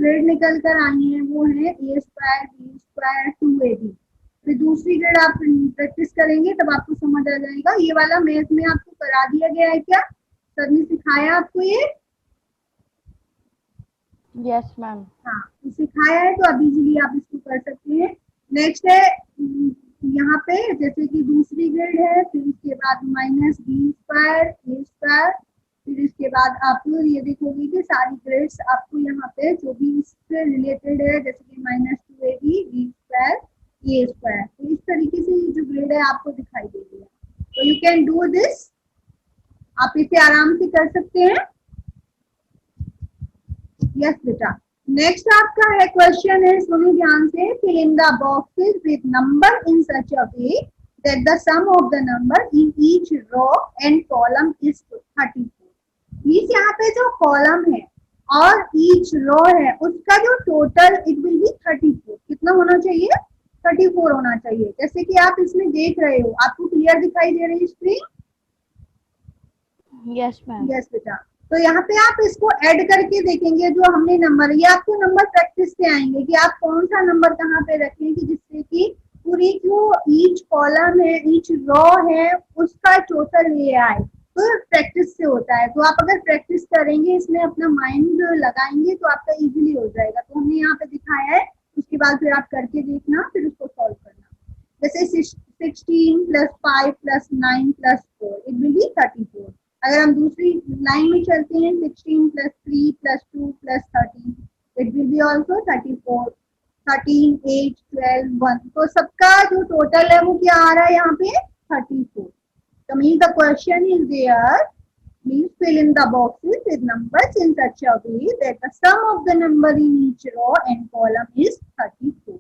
Grade निकल कर आई है वो है a square b square 2ab। फिर दूसरी ग्रेड आप प्रैक्टिस करेंगे तब आपको समझ आ जाएगा। ये वाला मैथ में आपको करा दिया गया है क्या? सर ने सिखाया आपको ये? Yes ma'am. हाँ, तो सिखाया है तो अब इजीली आप इसको कर सकते हैं। नेक्स्ट है यहाँ पे जैसे कि दूसरी ग्रेड है, फिर इसके बाद माइनस बी स्क्वायर ए स्क्वायर, फिर इसके बाद आप ये देखोगे कि सारी ग्रेड्स आपको यहाँ पे जो भी इससे रिलेटेड है जैसे कि माइनस 2ab बी स्क्वायर ए स्क्वायर, तो इस तरीके से जो ग्रेड है आपको दिखाई देगी। तो यू कैन डू दिस, आप इसे आराम से कर सकते हैं। यस बेटा। नेक्स्ट आपका है क्वेश्चन है, सुनिए ध्यान से, fill in the boxes with number in such a way that the sum of the number in each row and column is 34। Means यहाँ पे जो कॉलम है और ईच रो है उसका जो टोटल इट विल बी 34। कितना होना चाहिए? 34 होना चाहिए। जैसे कि आप इसमें देख रहे हो, आपको क्लियर दिखाई दे रही है स्क्रीन? Yes ma'am. यस बेटा। तो यहाँ पे आप इसको ऐड करके देखेंगे जो हमने नंबर, ये आपको नंबर प्रैक्टिस से आएंगे कि आप कौन सा नंबर कहाँ पे रखें कि जिससे कि पूरी जो ईच कॉलम है ईच रो है उसका टोटल ये आए। तो प्रैक्टिस से होता है। तो आप अगर प्रैक्टिस करेंगे इसमें अपना माइंड लगाएंगे तो आपका इजीली हो जाएगा। तो हमने यहाँ पे दिखाया है, उसके बाद फिर आप करके देखना, फिर उसको सॉल्व करना। जैसे 16 plus 5 plus 9 plus 4 it will B 34। अगर हम दूसरी लाइन में चलते हैं 16 plus 3 plus 2 plus 13 it will B also 34। 13 8 12 1, तो सबका जो टोटल है वो क्या आ रहा है यहाँ पे? 34। तो mean the question is there, means fill in the boxes with numbers in such a way that the sum of the number in each row and column is 34.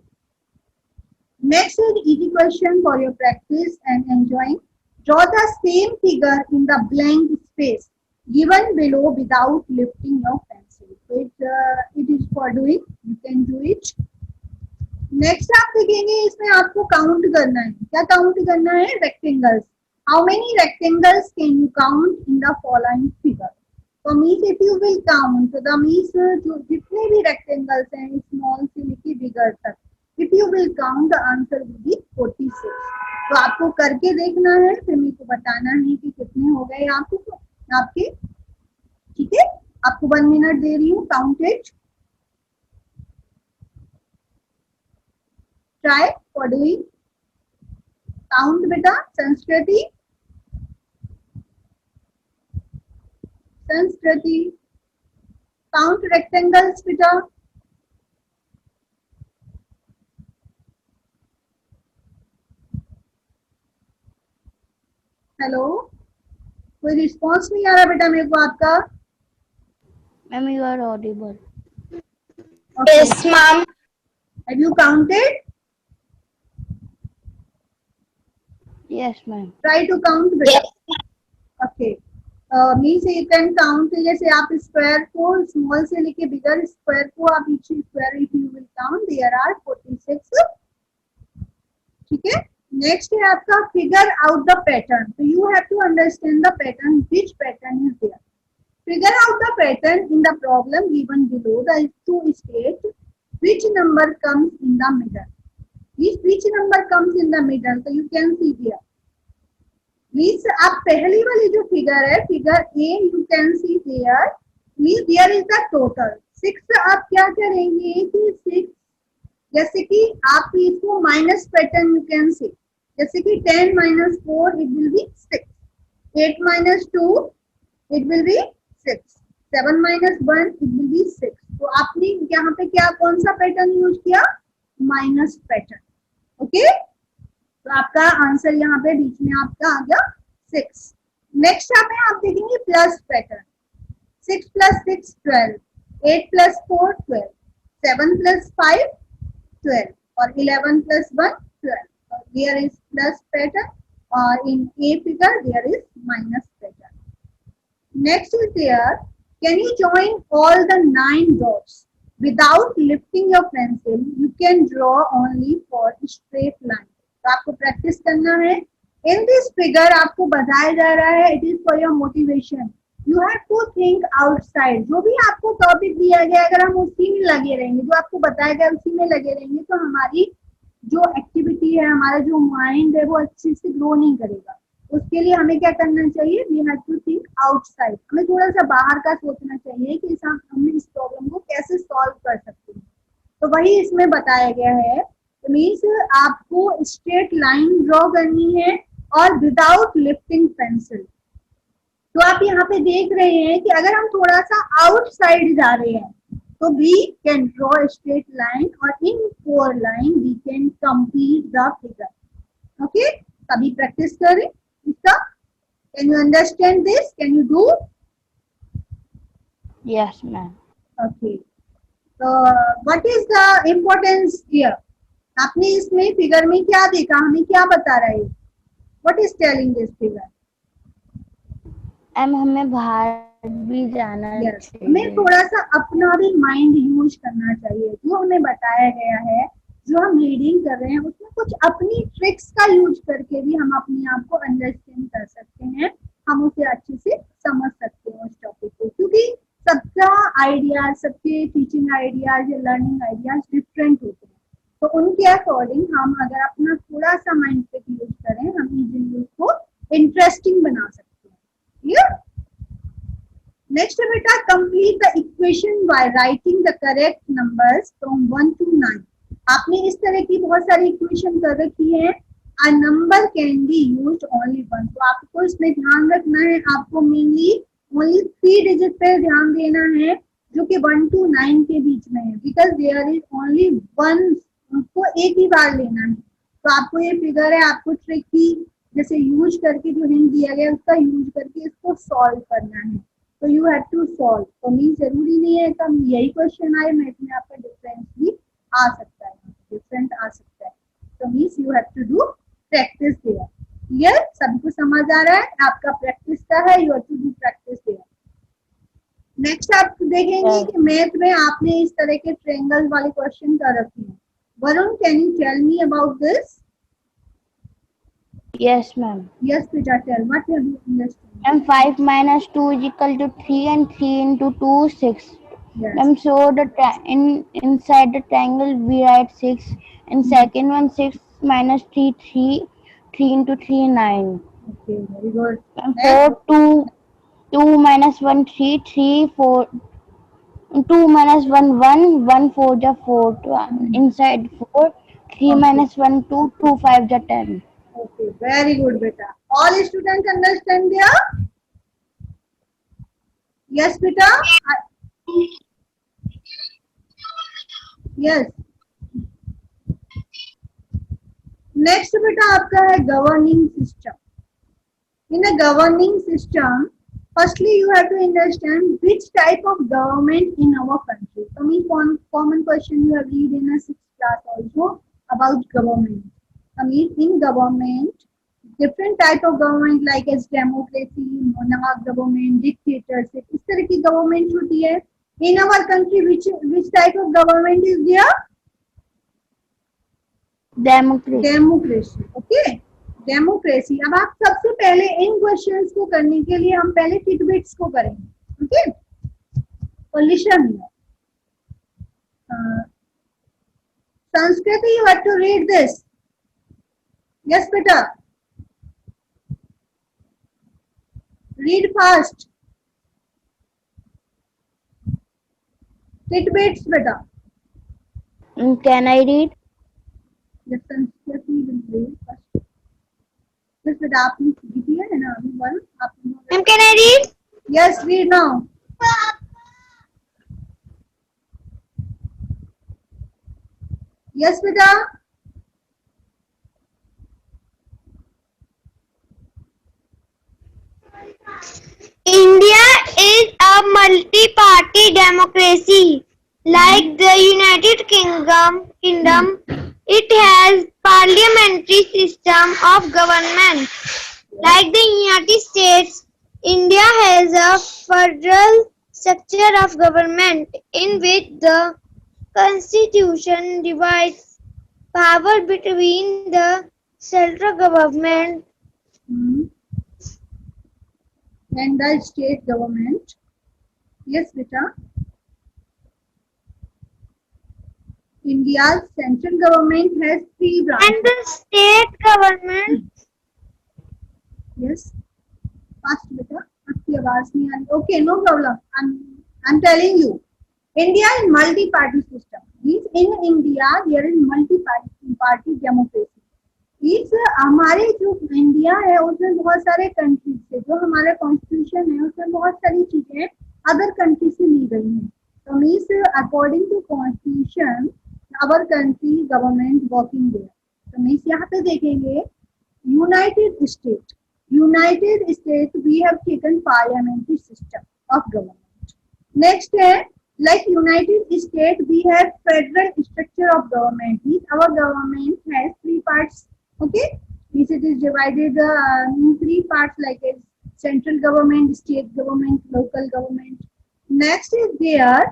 Next is easy question for your practice and enjoying. Draw the same figure in the blank space given below without lifting your pencil. So it is for doing. You can do it. Next आप देखेंगे इसमें आपको count करना है। क्या count करना है? Rectangles. How many rectangles can you count in the following figure? So means if you will count, so the means जो जितने भी rectangles हैं small से लेके bigger तक, if you will count the answer will be 46. तो आपको करके देखना है, फिर मेरे को बताना है कि कितने हो गए आपके। ठीक है, आपको 1 मिनट दे रही हूँ, count it. Try for doing count बेटा। संस्कृति, काउंट रेक्टेंगल्स बेटा। हेलो, कोई रिस्पॉन्स नहीं आ रहा बेटा मेरे को आपका। Ma'am you are audible. Yes, ma'am. Have you counted? Yes ma'am. Try to count बेटा। Yes. Okay. Means you can count, जैसे आप स्क्वायर को स्मॉल से लेके बिगर स्क्वायर को आप each square if you will count there are 46। ठीक है। नेक्स्ट है आपका फिगर आउट द पैटर्न। तो you have to understand the pattern, which pattern is there. Figure out the pattern in the problem given below the to state which number comes in the middle. Which number comes in the middle? So you can see here. Means आप पहली वाली जो figure है, figure A, you can see there, means there is the total 6। आप क्या करेंगे कि 6, जैसे कि आप इसको माइनस पैटर्न यू कैन सी, जैसे कि 10 minus 4 it will B 6, 8 minus 2 it will B 6, 7 minus 1 it will B 6। तो आपने यहाँ पे क्या कौन सा पैटर्न यूज किया? Minus pattern. ओके, तो आपका आंसर यहाँ पे बीच में आपका आ गया 6। नेक्स्ट में आप देखेंगे plus pattern. 6 plus 6 12, 8 plus 4 12, 7 plus 5 12 और 11 plus 1 12। There is plus pattern, or in A figure there is minus pattern. Next is there, can you join all the 9 dots without lifting your pencil? You can draw only for straight line. तो आपको practice करना है। In this figure आपको बताया जा रहा है, it is for your motivation. You have to think outside. जो भी आपको टॉपिक दिया गया, अगर हम उसी में लगे रहेंगे, जो आपको बताया गया उसी में लगे रहेंगे, तो हमारी जो एक्टिविटी है, हमारा जो माइंड है वो अच्छे से ग्रो नहीं करेगा। उसके लिए हमें क्या करना चाहिए, we have to think outside, हमें थोड़ा सा बाहर का सोचना चाहिए कि हम इस प्रॉब्लम को कैसे सॉल्व कर सकते हैं। तो वही इसमें बताया गया है। तो मीन्स आपको स्ट्रेट लाइन ड्रॉ करनी है और विदाउट लिफ्टिंग पेंसिल। तो आप यहाँ पे देख रहे हैं कि अगर हम थोड़ा सा आउटसाइड जा रहे हैं तो we can draw straight line और in 4 line we can complete the figure. Okay, कभी प्रैक्टिस करें इसका। Can you understand this, can you do? Yes, ma'am. Okay, तो what is the importance here? आपने इसमें फिगर में क्या देखा, हमें क्या बता रहा है? What is telling this figure? Ma'am हमें बाहर भी जाना यस, चाहिए। हमें थोड़ा सा अपना भी माइंड यूज करना चाहिए। जो हमें बताया गया है, जो हम रीडिंग कर रहे हैं, उसमें कुछ अपनी ट्रिक्स का यूज करके भी हम अपने आप को अंडरस्टैंड कर सकते हैं, हम उसे अच्छे से समझ सकते हैं उस टॉपिक को, क्योंकि सबका आइडियाज, सबके टीचिंग आइडियाज या लर्निंग आइडियाज डिफरेंट होते हैं। तो उनके अकॉर्डिंग हम अगर अपना थोड़ा सा माइंड पे यूज करें, हम इजीली उसको इंटरेस्टिंग बना सकते हैं। क्लियर? नेक्स्ट बेटा, complete the equation by writing the correct numbers from 1 to 9। आपने इस तरह की बहुत सारी इक्वेशन कर रखी है। A number can be used only one, तो आपको इसमें ध्यान रखना है, आपको मेनली ओनली 3 डिजिट पे ध्यान देना है, जो कि 1 to 9 के बीच में है, because there is only one, उसको एक ही बार लेना है। तो आपको ये फिगर है, आपको ट्रिक की जैसे यूज करके, जो हिंट दिया गया उसका यूज करके इसको सॉल्व करना है। तो यू हैव टू सॉल्व। तो मीन जरूरी नहीं है कम यही क्वेश्चन आए, मैथ में आपका डिफरेंस भी आ सकता है, डिफरेंट आ सकता है। तो means you have to do practice there. Clear? सभी को समझ आ रहा है? आपका प्रैक्टिस का है, you have to do practice there. Next आप देखेंगे कि मैथ में आपने इस तरह के ट्रायंगल वाले क्वेश्चन कर रखे हैं। Varun, can you tell me about this? Yes, ma'am. Yes, Pooja, tell what you understand. Ma'am 5 minus 2 is equal to 3 and 3 into 2 6. Yes. Ma'am, so the inside the triangle we write 6 and second one 6 minus 3 3 into 3 9. Okay, very good. Ma'am, Next. 4 2 minus 1 3 3 4 2 minus 1 1 1 4 ja 4 inside 4 3 Okay. minus 1 2 2 5 ja 10. Okay, very good, beta. All students understand there? Yes, beta. Yes. Next, beta, आपका है governing system. In a governing system, firstly you have to understand which type of government in our country. So, me common question you have read in a 6th class also about government. I mean, in government, different type of government like as democracy, monarch government, dictatorship, इस तरह की government होती है. In our country, which type of government is there? Democracy. Okay, democracy. अब आप सबसे पहले इन questions को करने के लिए हम पहले टिटबिट्स को करेंगे. ओके, तो listen Sanskriti, you have to read this. Yes बेटा, रीड फास्ट. टिटबिट्स बेटा. Can I read? Yes, संस्कृति will read first. Yes बेटा, आपने सीखी है ना अभी वन आपने. Ma'am, can I read? Yes, read now. Yes बेटा. India is a multi-party democracy. Like the United Kingdom, it has parliamentary system of government. Like the United States, India has a federal structure of government in which the constitution divides power between the central government And the state government. Yes बेटा. India's central government has 3 branches. And the state government. Yes. Fast बेटा, आपकी आवाज नहीं आ रही. Okay, no problem. I'm telling you. India is multi-party system. Means in India there is multi-party democracy. इस हमारे जो India है उसमें बहुत सारे कंट्रीज से, जो हमारा कॉन्स्टिट्यूशन है उसमें बहुत सारी चीजें अदर कंट्री से ली गई हैं. तो means according to constitution our country government working there. तो मीन्स यहाँ पे देखेंगे United State we have taken parliamentary system of government. Next है like United States we have federal structure of government. Our government has 3 parts. Okay, this it is divided in 3 parts like a central government, state government, local government. Next is there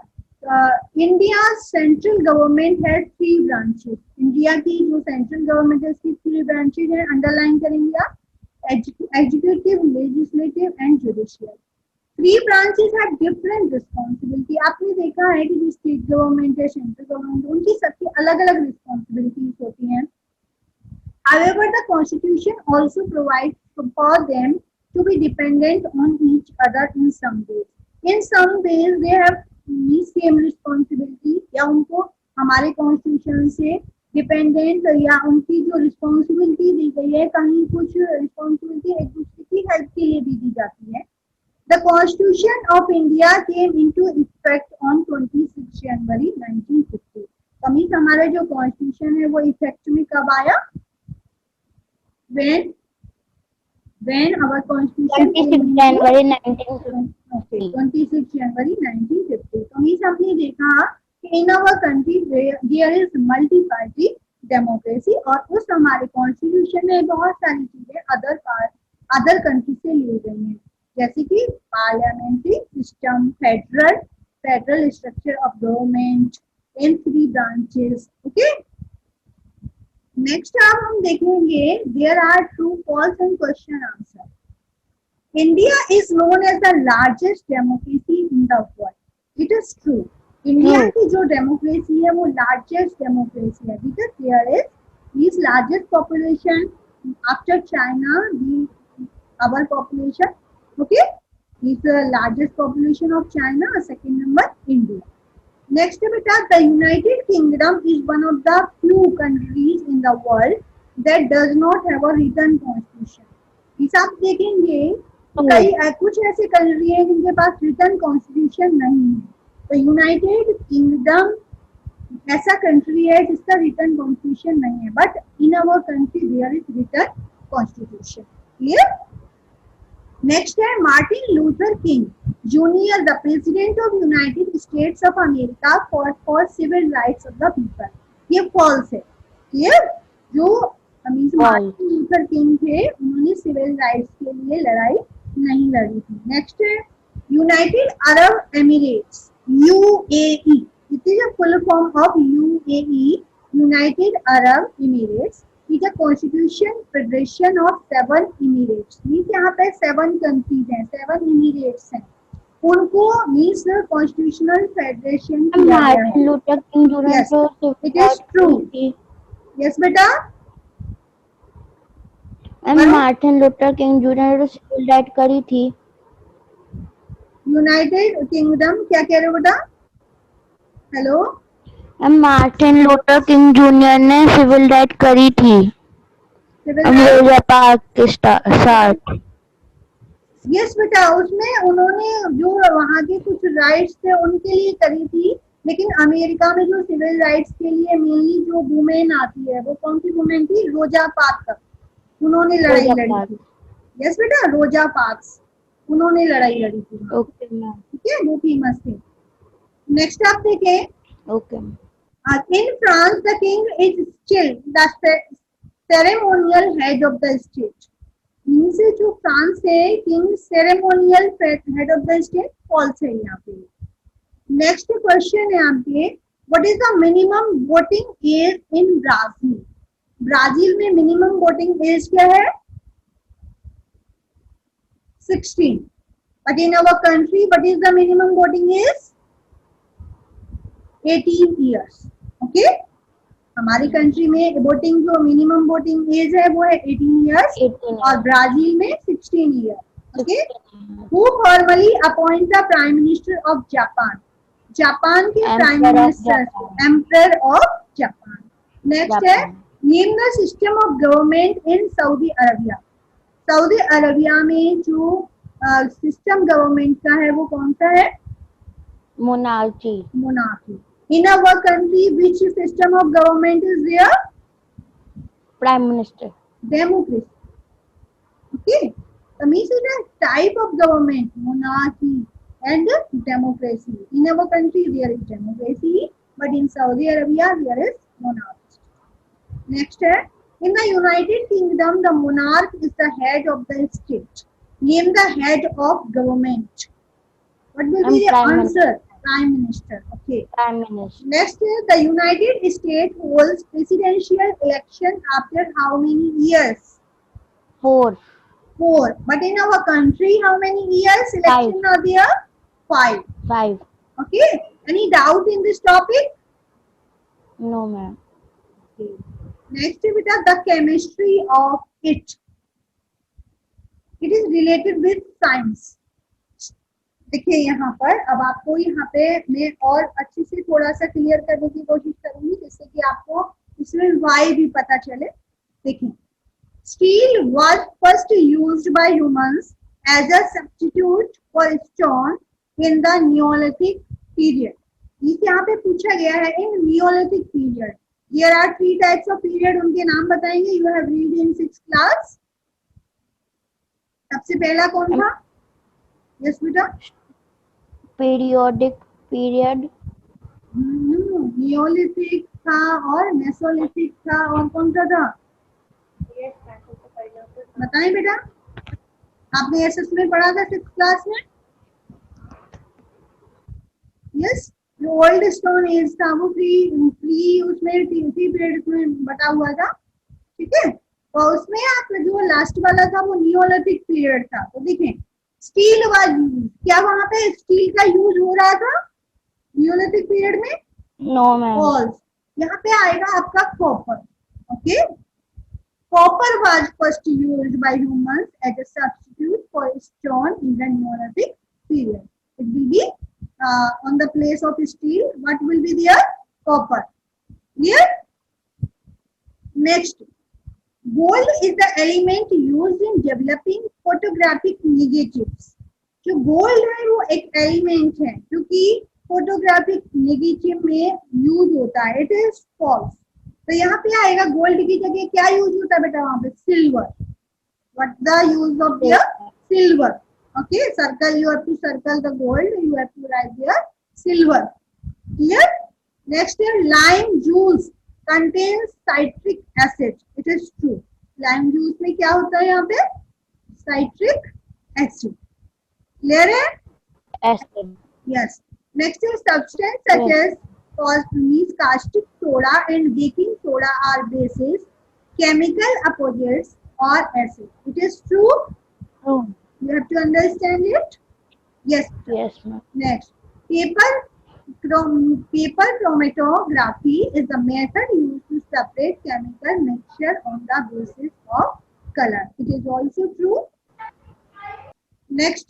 India's central government has 3 branches. India की जो central government है उसकी 3 branches हैं. Underline करेंगे आप, executive, legislative and judicial. 3 branches have different responsibility. आपने देखा है कि जो स्टेट गवर्नमेंट है, सेंट्रल गवर्नमेंट, उनकी सबकी अलग अलग रिस्पॉन्सिबिलिटीज होती हैं. However, the constitution also provides for them to be dependent on each other in some ways. In some ways, they have same responsibility, या उनको हमारे कॉन्स्टिट्यूशन से डिपेंडेंट या उनकी जो रिस्पॉन्सिबिलिटी दी गई है, कहीं कुछ रिस्पॉन्सिबिलिटी एक दूसरे की हेल्प के लिए भी दी जाती है. The Constitution of India came into effect on 26 January 1950. कमी हमारा जो कॉन्स्टिट्यूशन है वो इफेक्ट में कब आया? When our constitution 26 January 1950. Okay, 26 January 1950. तो मीन्स हमने देखा कि in our country there is multi-party democracy और उस हमारे कॉन्स्टिट्यूशन में बहुत सारी चीजें अदर कंट्री से ली गई हैं, जैसे कि parliamentary system, federal structure of government in 3 branches. Okay, next अब हम देखेंगे there are true, false and question answer. India is known as the largest democracy in the world. It is true. India की जो democracy है वो largest democracy है because there is largest population after China, our population. Okay, is the largest population of China. Second number India. Next beta, the United Kingdom is one of the few countries in the world that does not have a written constitution. इस आप देखेंगे कई कुछ ऐसे country है जिनके पास written constitution नहीं है. तो यूनाइटेड किंगडम ऐसा कंट्री है जिसका रिटन कॉन्स्टिट्यूशन नहीं है, but in our country there is written constitution. Clear? Next है Martin Luther King Junior, the president of United States of America, for civil rights of the people. ये false है. Clear? जो Martin Luther King थे उन्होंने civil rights के लिए लड़ाई नहीं लड़ी थी. नेक्स्ट है United Arab Emirates, UAE. It is a full form of UAE, United Arab Emirates. It a constitution federation of 7 emirates. Means यहाँ पे 7 कंट्रीज हैं, 7 इमिरेट्स हैं, उनको मीन्स कॉन्स्टिट्यूशनल फेडरेशन किया गया है. It is true. यस बेटा. मार्टिन लूथर किंग जूनियर ने सिविल राइट करी थी. यूनाइटेड किंगडम क्या कह रहे हो बेटा? Hello, Martin Luther King junior ने सिविल राइट करी थी अंग्रेजा पाक के साथ. यस बेटा, उसमें उन्होंने जो वहाँ के कुछ राइट्स थे उनके लिए करी थी, लेकिन अमेरिका में जो सिविल राइट्स के लिए मेनली जो वुमेन आती है वो कौन सी वुमेन थी? रोजा पार्क्स. उन्होंने लड़ाई लड़ी थी. यस बेटा, रोजा पार्क्स उन्होंने लड़ाई लड़ी थी. Okay ma'am. ठीक है, वो फेमस थे. नेक्स्ट आप देखें. Okay. In France, the king is still the ceremonial head of the state. Means जो फ्रांस है king ceremonial head of the state, false है यहाँ पे. नेक्स्ट क्वेश्चन है आपके, what is the minimum voting age in Brazil? Brazil में minimum voting age क्या है? 16. But in our country what is the minimum voting age? 18 years. Okay. हमारी country में वोटिंग जो मिनिमम वोटिंग एज है वो है 18 इयर्स 18 और ब्राजील में 16 year. Okay. 16 who formally appoint the prime minister of Japan? Japan के prime Emperor of minister, Japan. Emperor of Japan. Next है Japan. Name the system of government in Saudi Arabia. Saudi Arabia में जो system government का है वो कौन सा है? Monarchy. Monarchy. In our country, which system of government is there? Prime Minister. Democracy. Okay. Tamiz is a type of government, monarchy and democracy. In our country, there is democracy, but in Saudi Arabia, there is monarchy. Next है, in the United Kingdom, the monarch is the head of the state. Name the head of government. What will be the Prime answer? Prime Minister. Okay. Prime Minister. Next is the United States holds presidential election after how many years? 4. 4. But in our country, how many years election are there? 5. 5. Okay. Any doubt in this topic? No, ma'am. Okay. Next is the chemistry of it. It is related with science. देखिए यहाँ पर, अब आपको यहाँ पे मैं और अच्छे से थोड़ा सा क्लियर करने की कोशिश करूंगी जिससे कि आपको इसमें वाई भी पता चले। देखिए, steel was first used by humans as a substitute for stone in the Neolithic period. इस यहाँ पे पूछा गया है in Neolithic period. Here are 3 types of period, उनके नाम बताएंगे। You have read in 6th class. सबसे पहला कौन था? यस बेटा। Periodic period. नियोलिथिक था और मेसोलिथिक था और कौन सा था? बताएं बेटा, आपने एसएस में पढ़ा था 6th क्लास में। यस, जो ओल्ड स्टोन एज था वो थ्री उसमें 3 पीरियड में बटा हुआ था। ठीक है, और उसमें आप जो लास्ट वाला था वो नियोलिथिक पीरियड था। तो देखें, स्टील वाज यूज, क्या वहां पे स्टील का यूज हो रहा था नियोलिथिक पीरियड में? No, ma'am. फॉल्स। यहाँ पे आएगा आपका copper. Okay, copper was first used by humans as a substitute for stone in the Neolithic period. It will be on the place of steel, what will be there? Copper. Clear? Next, gold is the element used in developing photographic negatives. जो gold है वो एक element है जो कि photographic negative में use होता है। It is false. तो यहाँ पे आएगा गोल्ड की जगह क्या यूज होता है बेटा? वहां पे silver. What the use of the silver? Okay, circle, you have to circle the gold, you have to write there silver. Clear? Next is lime juice contains citric acid. It is true. Lime juice में क्या होता है यहाँ पे? Citric acid. Clear है? Acid. Yes. Next is substance such as caustic soda and baking soda are bases, chemical opposites or acid. It is true. True. You have to understand it. Yes. Yes, ma'am. Next, paper chromatography is the method used to separate chemical mixture on the basis of color. It is also true. Next,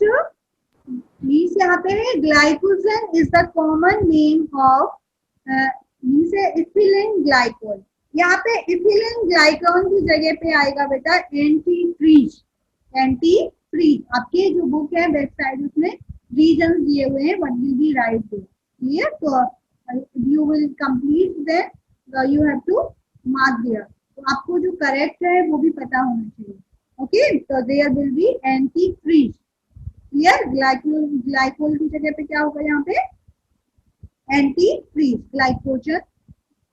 means यहाँ पे है glycogen is the common name of means ethylene glycol. यहाँ पे ethylene glycol की जगह पे आएगा बेटा एंटीफ्रीज। एंटीफ्रीज आपके जो बुक है बैक साइड उसमें रीजन दिए हुए हैं, what will be right there. Clear? तो you will complete then you have to mark there. तो आपको जो करेक्ट है वो भी पता होना चाहिए। ओके, तो there will be antifreeze. Clear? Glycol की जगह पे क्या होगा यहाँ पे? Antifreeze, glycogen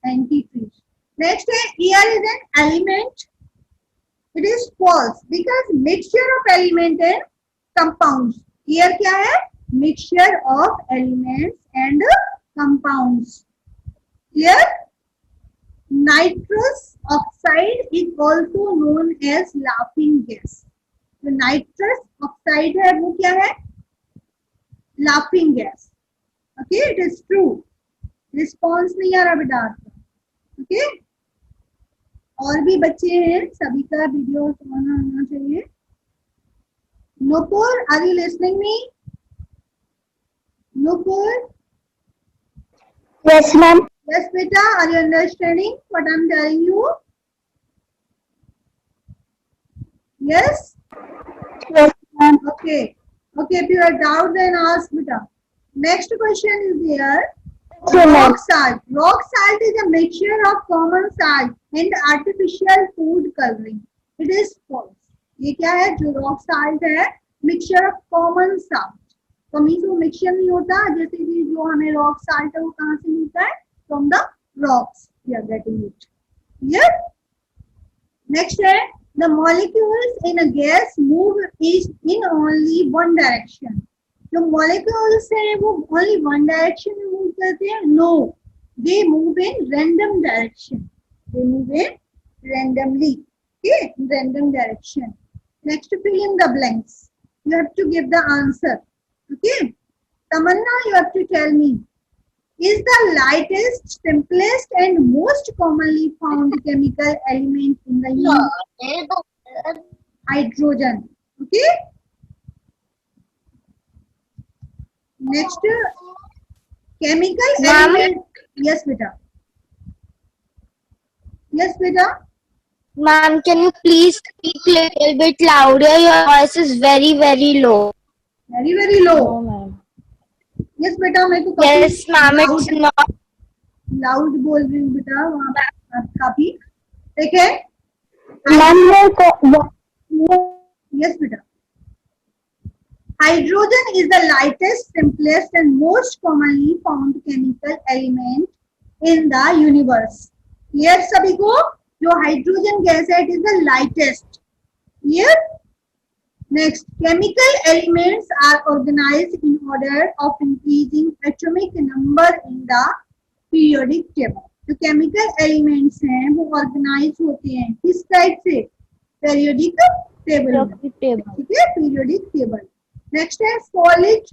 antifreeze. नेक्स्ट है air is an element. It is false because mixture of element and compounds. Here क्या है? Mixture of elements and compounds. Here nitrous oxide is also known as laughing gas. तो nitrous oxide है वो क्या है? Laughing gas. Okay, it is true. Response नहीं आ रहा बेटा आपका। ओके, और भी बच्चे हैं, सभी का वीडियो होना चाहिए. Nupur, are you listening me? Nupur? Yes, ma'am. Yes, beta. Are you understanding what I'm telling you? Yes? Yes, ma'am. Okay. Okay, if you have doubt, then ask, beta. Next question is there. Okay, ma'am. Rock salt. Rock salt is a mixture of common salt and artificial food coloring. It is false. ये क्या है? जो rock salt है, mixture of common salt. तो means वो mixture नहीं होता. जैसे कि जो हमें रॉक साल्ट है वो कहाँ से मिलता है? From the rocks we are getting it. Clear? Next है, the molecules in a gas move is in only one direction. जो मॉलिक्यूल्स हैं वो ओनली वन डायरेक्शन में मूव करते हैं? No, they move in random direction. They move in randomly. Okay, in random direction. Next, fill in the blanks. You have to give the answer. Okay, Tamanna, you have to tell me. Is the lightest, simplest, and most commonly found chemical element in the universe hydrogen? Okay. Next, chemical element. Yes, beta. Yes, beta. Ma'am, can you please speak little bit louder? Your voice is very, very low. Very, very low. No, ma'am. Yes, बेटा मैं तो Yes, ma'am, it's not. Loud बोल रही हूँ बेटा. वहाँ पे काफी ठीक है. Ma'am, Yes, बेटा. Hydrogen is the lightest, simplest, and most commonly found chemical element in the universe. Yes, सभी को जो हाइड्रोजन गैस है, it is the lightest. Clear? Next, chemical elements are organised in order of increasing atomic number in the periodic table. जो chemical elements हैं वो organise होते हैं किस टाइप से? Periodic table. ठीक है, पीरियोडिक टेबल. नेक्स्ट है सॉलिड.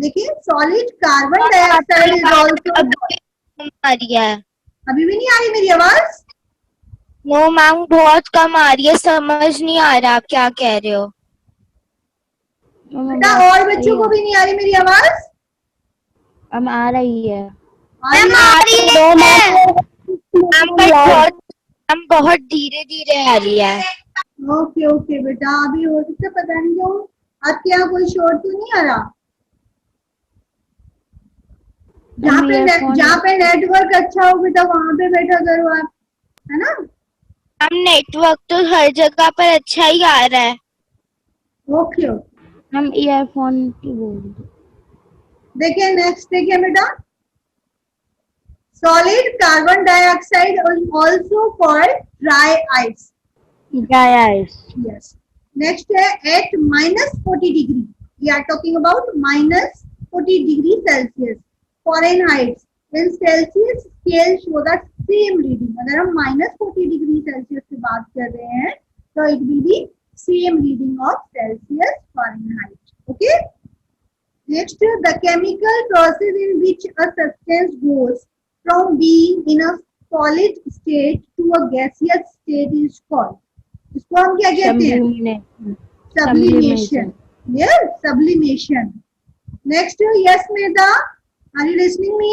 देखिए, solid carbon dioxide is also. अभी भी नहीं आ रही मेरी आवाज? नो मैम, बहुत कम आ रही है, समझ नहीं आ रहा आप क्या कह रहे हो. बेटा और बच्चों को भी नहीं आ रही मेरी आवाज? अब आ रही है. मैम आ रही है. मैम बहुत धीरे धीरे आ रही है. ओके ओके बेटा, अभी हो सकता है, पता नहीं क्यों आपके यहाँ कोई शोर तो नहीं आ रहा. जहाँ पे नेटवर्क अच्छा हो बेटा वहां पे बैठा करो आप, है ना? मैम नेटवर्क तो हर जगह पर अच्छा ही आ रहा है. Okay okay. हम ईयरफोन की बोल रहे. देखिए नेक्स्ट, देखिए बेटा, solid carbon dioxide also called dry ice. Dry ice. Yes. Next है at -40 degree. We are talking about -40 degree Celsius Fahrenheit. When Celsius scale show the same reading. अगर हम -40 डिग्री सेल्सियस से बात कर रहे हैं तो it will be same reading of Celsius Fahrenheit. Okay. Next, the chemical process in which a substance goes from being in a solid state to a gaseous state is called. इसको हम क्या कहते हैं? Sublimation. Yes, sublimation. Next, yes, Medha. Are you listening me?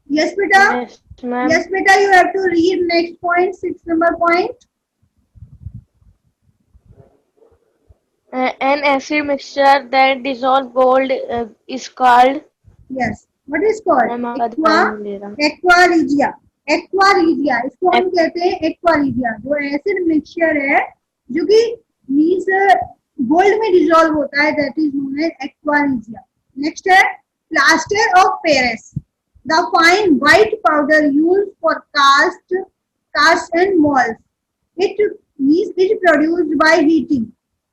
Yes, beta. Yes, ma'am. Yes, beta. You have to read next point, 6 number point. An acid mixture that dissolves gold is called. Yes. What is called? Aqua regia. Aqua regia. इसको हम कहते हैं aqua regia. जो acid mixture है जो कि means gold में dissolve होता है, that is known as aqua regia. Next है plaster of Paris. The fine white powder used for cast and molds. It means it produced by heating.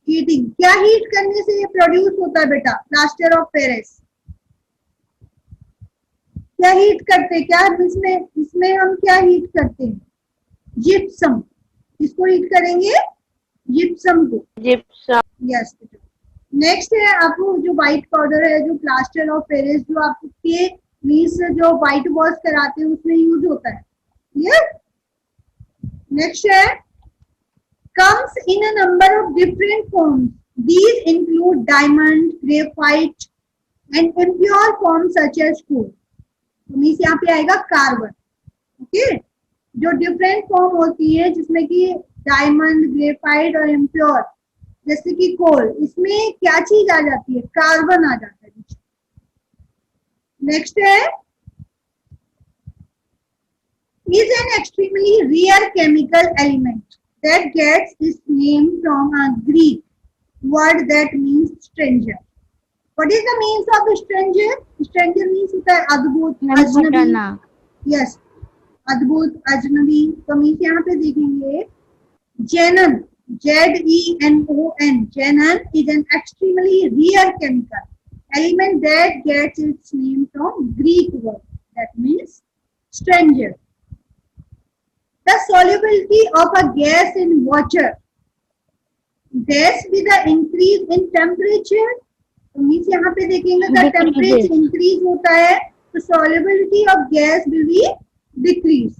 Heating. क्या heat करने से ये प्रोड्यूस होता है बेटा? Plaster of Paris. क्या heat करते हैं? क्या इसमें हम क्या हीट करते हैं? जिप्सम. इसको हीट करेंगे जिप्सम को. जिप्सम. यस बेटा. नेक्स्ट है आपको जो व्हाइट पाउडर है, जो प्लास्टर ऑफ पेरिस, जो आपके मीन्स जो व्हाइट वॉश कराते हैं उसमें यूज होता है। क्लियर? नेक्स्ट है comes in a number of different forms. These include diamond, graphite and impure forms such as coal. तो मीन्स यहाँ पे आएगा कार्बन। ओके, जो डिफरेंट फॉर्म होती है जिसमें कि डायमंड, ग्रेफाइट और इम्प्योर जैसे कि कोल, इसमें क्या चीज आ जाती है? कार्बन आ जाता है। नेक्स्ट है is an extremely rare chemical element that gets its name from a Greek word that means stranger. What is the meaning of stranger? Stranger means होता है अद्भुत, अजनबी। यस, अद्भुत, अजनबी। तो मीन्स यहाँ पे देखेंगे जेनन, ZENON, जेनन is an extremely rare chemical element that gets its name from Greek word that means stranger. The solubility of a gas in water gas with the increase in temperature, तो means यहाँ पे देखेंगे अगर temperature increase होता है तो solubility of gas will be decrease.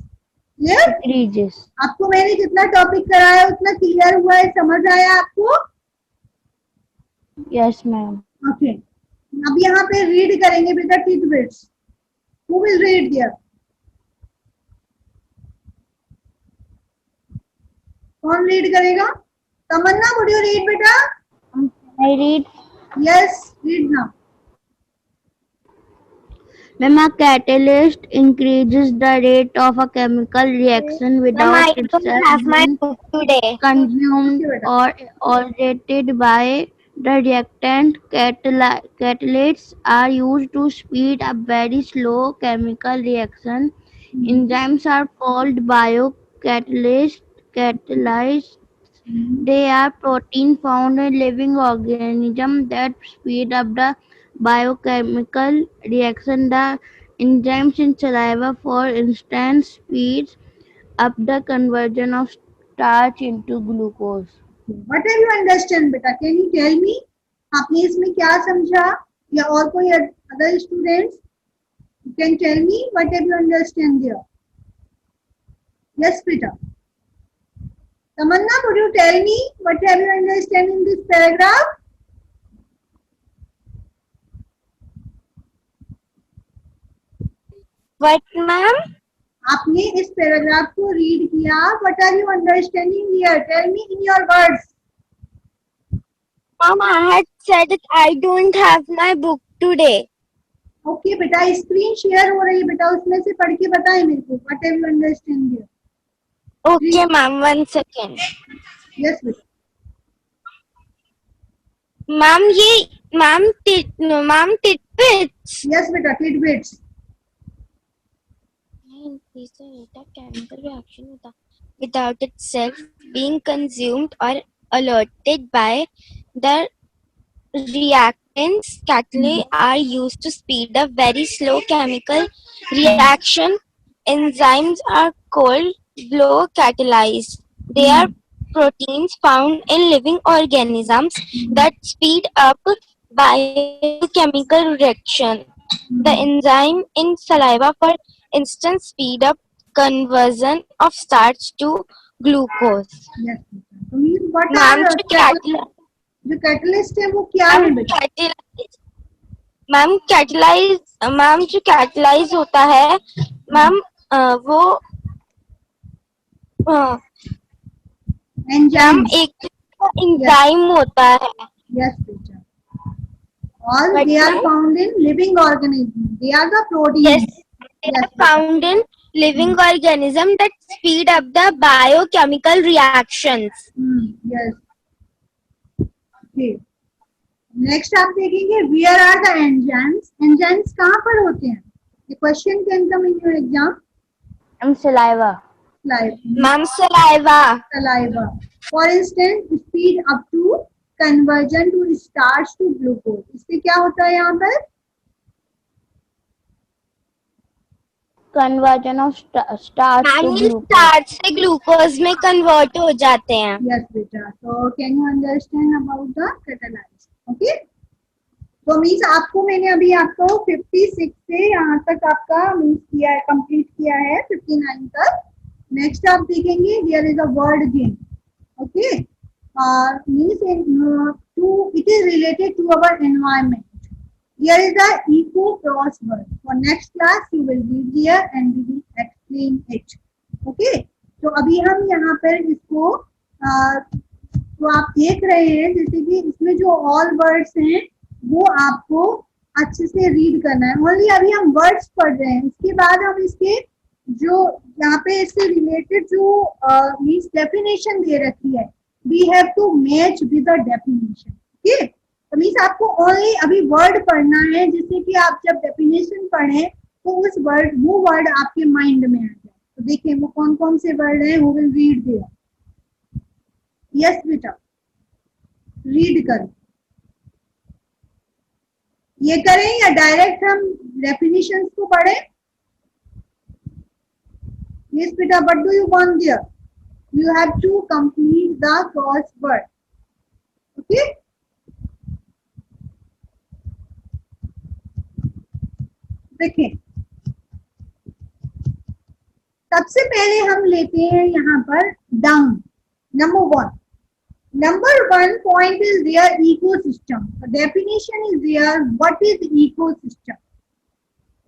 Clear? Decreases. आपको मैंने जितना टॉपिक कराया उतना क्लियर हुआ है? समझ आया आपको? Yes, ma'am. ओके, अब यहाँ पे रीड करेंगे बेटा tidbits. Who will read there? कौन रीड करेगा? तमन्ना, वुड यू रीड बेटा? I read. Yes, read now. When a catalyst increases the rate of a chemical reaction Ma'am, without I don't itself have my being book today. consumed or alterated by the reactant, catalysts are used to speed up very slow chemical reaction. Enzymes are called catalysts. They are proteins found in living organisms that speed up the biochemical reaction. The enzymes in saliva, for instance, speeds up the conversion of starch into glucose. What have you understand बेटा? Can you tell me? आपने इसमें क्या समझा या और कोई other students? You can tell me what have you understand there? Yes, बेटा। Tamanna, would you tell me what have you understand in this paragraph? What, ma'am? आपने इस पैराग्राफ को रीड किया। What are you understanding here? Tell me in your words. Ma'am, I had said that I don't have my book today. Okay बेटा, screen share हो रही है बेटा, उसमें से पढ़ के बताएं मेरे को। What have you understand here? Okay, ma'am, 1 second. Yes बेटा। Ma'am, ये ma'am tidbits. Yes बेटा, tidbits. Increase the rate of chemical reaction without itself being consumed or alerted by the reactants. Catalysts are used to speed up very slow chemical reaction. Enzymes are called blow catalysts. They are proteins found in living organisms that speed up biochemical reaction. The enzyme in saliva, for instance, speed up conversion of starch to glucose. Yes बेटा। तो mean what Ma'am, are जो catalyst है वो क्या है बेटा? Ma'am जो catalyse होता है मैम वो एंजाइम। एक एंजाइम होता है। यस बेटा। All they are found in living organisms. They are the proteins. Yes, they are found in living organism that speed up the biochemical reactions. Yes. Okay. Next आप देखेंगे where are the enzymes. Enzymes कहाँ पर होते हैं? ये question can come in your exam. Saliva. Ma'am, Saliva. For instance, speed up to conversion to starch to glucose. इससे क्या होता है यहाँ पर? Conversion of starch to glucose. Starch से ग्लूकोज में कन्वर्ट हो जाते हैं। Yes बेटा। So can you understand about the catalyst? Okay. तो मीन्स आपको मैंने अभी आपको 56 से यहाँ तक आपका मीन्स किया है, कंप्लीट किया है 59 तक। नेक्स्ट आप देखेंगे there is a word game, okay, means to it is related to our environment. Here is the eco crossword. For next class, you will read here and we will explain it. Okay? तो अभी हम यहाँ पर इसको तो आप देख रहे हैं जैसे कि इसमें जो ऑल वर्ड्स हैं वो आपको अच्छे से रीड करना है। ओनली अभी हम वर्ड्स पढ़ रहे हैं, उसके बाद हम इसके जो यहाँ पे इससे रिलेटेड जो मीन्स डेफिनेशन दे रखी है, we have to match with the definition. Okay, तो मीन्स आपको ओनली अभी वर्ड पढ़ना है, जिससे कि आप जब डेफिनेशन पढ़ें तो उस वो वर्ड आपके माइंड में आ जाए। तो देखिए वो कौन कौन से वर्ड हैं, वो विल रीड देयर। यस बेटा, रीड करें, ये करें या डायरेक्ट हम डेफिनेशंस को पढ़ें? यस बेटा, what do you want there? You have to complete the crossword. Okay? देखिए, सबसे पहले हम लेते हैं यहाँ पर down. Number one point is their ecosystem. The definition is there. What is ecosystem?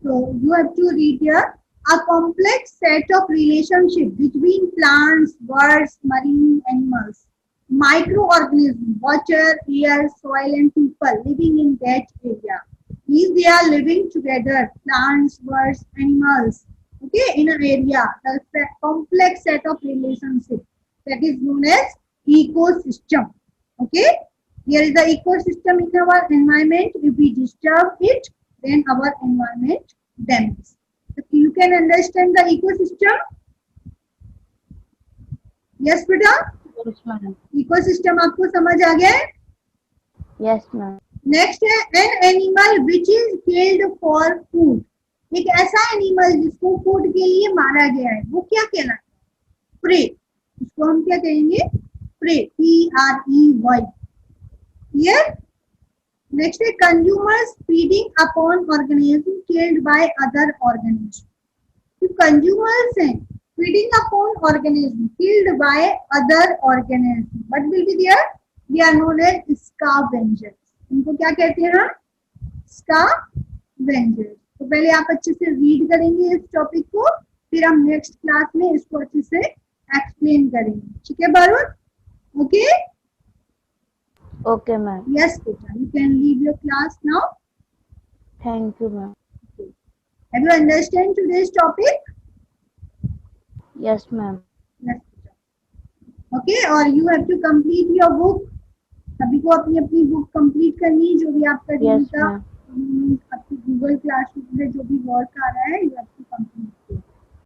So you have to read here. A complex set of relationships between plants, birds, marine animals, microorganisms, water, air, soil, and people living in that area. If they are living together, plants, birds, animals, okay, in an area, the complex set of relationships that is known as ecosystem. Okay, here is the ecosystem in our environment. If we disturb it, then our environment damages. So you can understand the ecosystem. Yes, बेटा? Yes, ma'am. Ecosystem आपको समझ आ गया है? Yes, ma'am. Next है an animal which is killed for food. एक ऐसा animal जिसको food के लिए मारा गया है, वो क्या कहलाता है? प्रे। उसको हम क्या कहेंगे? Prey, PREY। क्लियर? नेक्स्ट है consumers feeding upon organism killed by other organism. जो कंज्यूमर्स हैं feeding upon organism killed by other organism, what will be there? They are known as scavengers. इनको क्या कहते हैं हम? स्कैवेंजर्स। तो पहले आप अच्छे से रीड करेंगे इस टॉपिक को, फिर हम नेक्स्ट क्लास में इसको अच्छे से एक्सप्लेन करेंगे। ठीक है Varun? Okay? Okay, ma'am. Yes बेटा, you can leave your class now. Thank you, ma'am. Have you understand today's topic? Yes, ma'am. Yes बेटा। ओके, और you have to complete your book. सभी को अपनी अपनी बुक कंप्लीट करनी है, जो भी आपका Yes, का ma'am. आपकी गूगल क्लासरूम में जो भी वर्क आ रहा है, यू